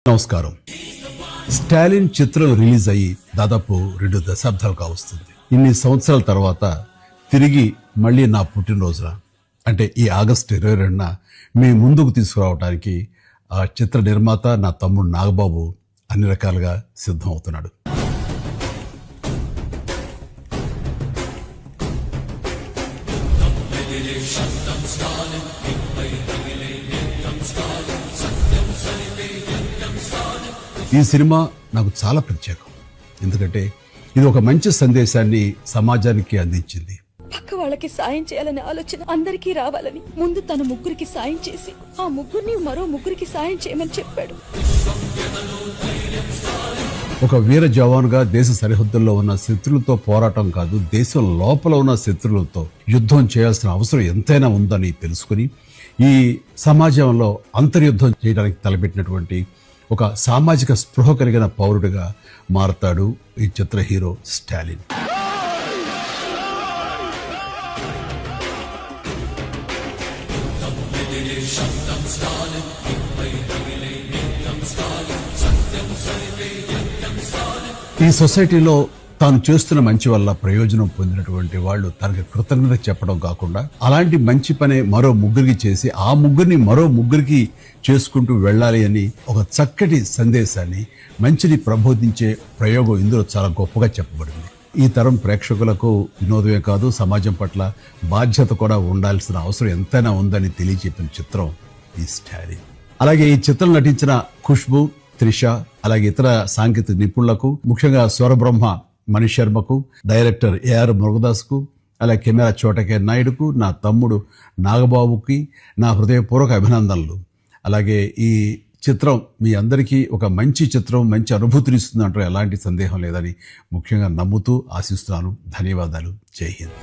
నమస్కారం. స్టాలిన్ చిత్రం రిలీజ్ అయ్యి దాదాపు 2 దశాబ్దాలు కావస్తుంది. ఇన్ని సంవత్సరాల తర్వాత తిరిగి మళ్ళీ నా పుట్టినరోజున అంటే ఈ ఆగస్టు 22న మీ ముందుకు తీసుకురావడానికి ఆ చిత్ర నిర్మాత నా తమ్ముడు నాగబాబు అన్ని రకాలుగా సిద్ధం అవుతున్నాడు. ఈ సినిమా నాకు చాలా ప్రత్యేకం. ఎందుకంటే ఇది ఒక మంచి సందేశాన్ని సమాజానికి అందించింది. పక్క వాళ్ళకి సాయం చేయాలనే ఆలోచన అందరికీ రావాలని ముందు తన ముగ్గురికి సాయం చేసి ఆ ముగ్గురిని మరో ముగ్గురికి సాయం చేయమని చెప్పాడు. ఒక వీర జవానుగా దేశ సరిహద్దుల్లో ఉన్న శత్రులతో పోరాటం కాదు, దేశం లోపల ఉన్న శత్రులతో యుద్ధం చేయాల్సిన అవసరం ఎంతైనా ఉందని తెలుసుకుని ఈ సమాజంలో అంతర్యుద్ధం చేయడానికి తలపెట్టినటువంటి ఒక సామాజిక స్పృహ కలిగిన పౌరుడిగా మారతాడు ఈ చిత్ర హీరో స్టాలిన్. ఈ సొసైటీలో తాను చేస్తున్న మంచి వల్ల ప్రయోజనం పొందినటువంటి వాళ్ళు తనకి కృతజ్ఞత చెప్పడం కాకుండా అలాంటి మంచి పనే మరో ముగ్గురికి చేసి ఆ ముగ్గురిని మరో ముగ్గురికి చేసుకుంటూ వెళ్ళాలి అని ఒక చక్కటి సందేశాన్ని మంచిని ప్రబోధించే ప్రయోగం ఇందులో చాలా గొప్పగా చెప్పబడింది. ఈ తరం ప్రేక్షకులకు వినోదమే కాదు, సమాజం పట్ల బాధ్యత కూడా ఉండాల్సిన అవసరం ఎంతైనా ఉందని తెలియజెప్పిన చిత్రం ఈ స్టాలిన్. అలాగే ఈ చిత్రం నటించిన ఖుష్బు, త్రిష, అలాగే ఇతర సాంకేతిక నిపుణులకు, ముఖ్యంగా స్వరబ్రహ్మ మనీష్ శర్మకు, డైరెక్టర్ ఏఆర్ మురుగదాస్కు, అలాగే కెమెరా చోటకే నాయుడుకు, నా తమ్ముడు నాగబాబుకి నా హృదయపూర్వక అభినందనలు. అలాగే ఈ చిత్రం మీ అందరికీ ఒక మంచి చిత్రం, మంచి అనుభూతినిస్తుందంటే ఎలాంటి సందేహం లేదని ముఖ్యంగా నమ్ముతూ ఆశిస్తున్నాను. ధన్యవాదాలు. జై హింద్.